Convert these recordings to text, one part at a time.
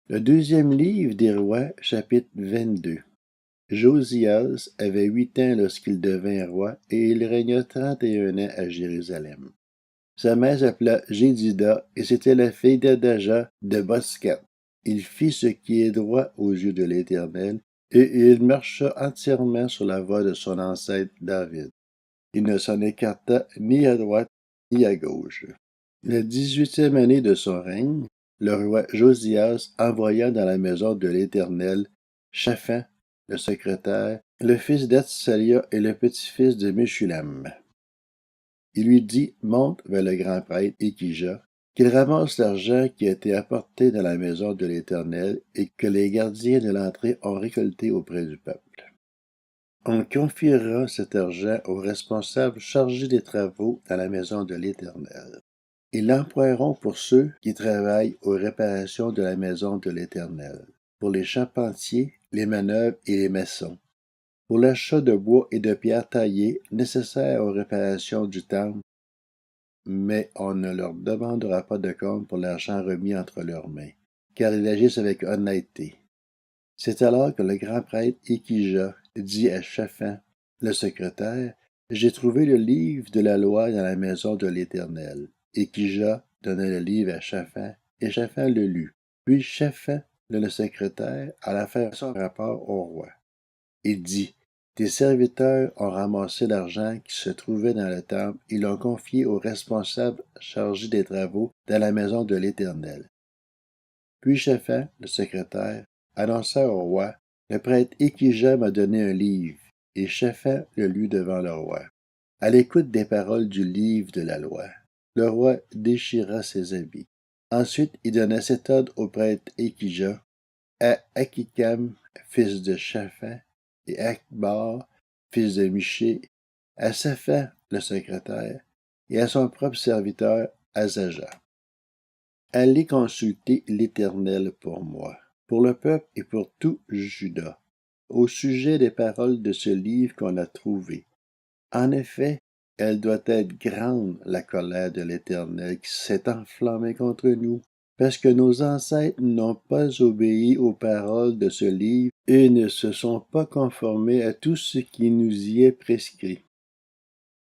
Le deuxième livre des Rois, chapitre 22. Josias avait 8 ans lorsqu'il devint roi, et il régna 31 ans à Jérusalem. Sa mère s'appela Jédida, et c'était la fille d'Adaja de Boscat. Il fit ce qui est droit aux yeux de l'Éternel, et il marcha entièrement sur la voie de son ancêtre David. Il ne s'en écarta ni à droite ni à gauche. La 18e année de son règne, le roi Josias envoya dans la maison de l'Éternel Shaphan, le secrétaire, le fils d'Atsalia et le petit-fils de Meshulam. Il lui dit: monte vers le grand prêtre Ékija, qu'il ramasse l'argent qui a été apporté dans la maison de l'Éternel et que les gardiens de l'entrée ont récolté auprès du peuple. On confiera cet argent aux responsables chargés des travaux dans la maison de l'Éternel. Ils l'emploieront pour ceux qui travaillent aux réparations de la maison de l'Éternel, pour les charpentiers, les manœuvres et les maçons, pour l'achat de bois et de pierres taillées nécessaires aux réparations du temple, mais on ne leur demandera pas de compte pour l'argent remis entre leurs mains, car ils agissent avec honnêteté. C'est alors que le grand prêtre Ékija dit à Shaphan, le secrétaire: j'ai trouvé le livre de la loi dans la maison de l'Éternel. Ékija donna le livre à Shaphan, et Shaphan le lut. Puis Shaphan, le secrétaire, alla faire son rapport au roi. Il dit: tes serviteurs ont ramassé l'argent qui se trouvait dans le temple et l'ont confié aux responsables chargés des travaux dans la maison de l'Éternel. Puis Shaphan, le secrétaire, annonça au roi: le prêtre Ékija m'a donné un livre, et Shaphan le lut devant le roi. À l'écoute des paroles du livre de la loi, le roi déchira ses habits. Ensuite, il donna cet ordre au prêtre Ékija, à Akikam, fils de Shaphan, et à Akbar, fils de Miché, à Shaphan, le secrétaire, et à son propre serviteur Azaja. Allez consulter l'Éternel pour moi, pour le peuple et pour tout Juda, au sujet des paroles de ce livre qu'on a trouvé. En effet, elle doit être grande, la colère de l'Éternel qui s'est enflammée contre nous, parce que nos ancêtres n'ont pas obéi aux paroles de ce livre et ne se sont pas conformés à tout ce qui nous y est prescrit.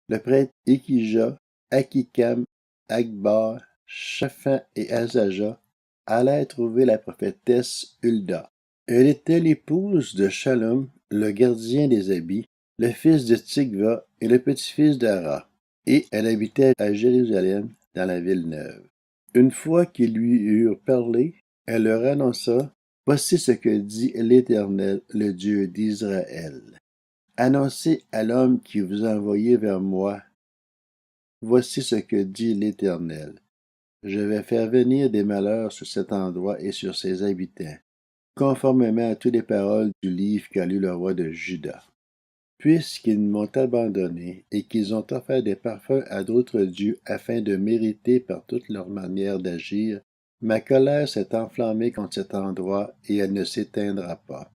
Le prêtre Ékija, Akikam, Akbar, Shaphan et Azaja allèrent trouver la prophétesse Hulda. Elle était l'épouse de Shallum, le gardien des habits, le fils de Tikva et le petit-fils d'Ara, et elle habitait à Jérusalem, dans la ville neuve. Une fois qu'ils lui eurent parlé, elle leur annonça: voici ce que dit l'Éternel, le Dieu d'Israël. Annoncez à l'homme qui vous a envoyé vers moi: voici ce que dit l'Éternel. Je vais faire venir des malheurs sur cet endroit et sur ses habitants, conformément à toutes les paroles du livre qu'a lu le roi de Juda. Puisqu'ils m'ont abandonné et qu'ils ont offert des parfums à d'autres dieux afin de mériter par toute leur manière d'agir, ma colère s'est enflammée contre cet endroit et elle ne s'éteindra pas.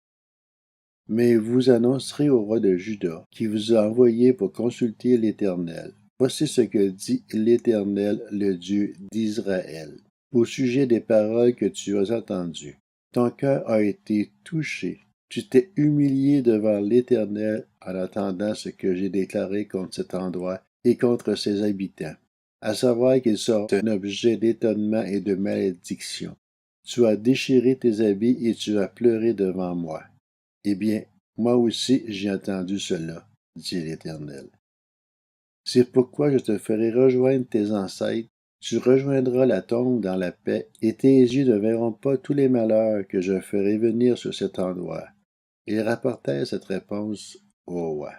Mais vous annoncerez au roi de Juda, qui vous a envoyé pour consulter l'Éternel. Voici ce que dit l'Éternel, le Dieu d'Israël, au sujet des paroles que tu as entendues. Ton cœur a été touché. Tu t'es humilié devant l'Éternel en attendant ce que j'ai déclaré contre cet endroit et contre ses habitants, à savoir qu'ils sont un objet d'étonnement et de malédiction. Tu as déchiré tes habits et tu as pleuré devant moi. Eh bien, moi aussi j'ai entendu cela, dit l'Éternel. C'est pourquoi je te ferai rejoindre tes ancêtres, tu rejoindras la tombe dans la paix, et tes yeux ne verront pas tous les malheurs que je ferai venir sur cet endroit. Ils rapportèrent cette réponse au roi.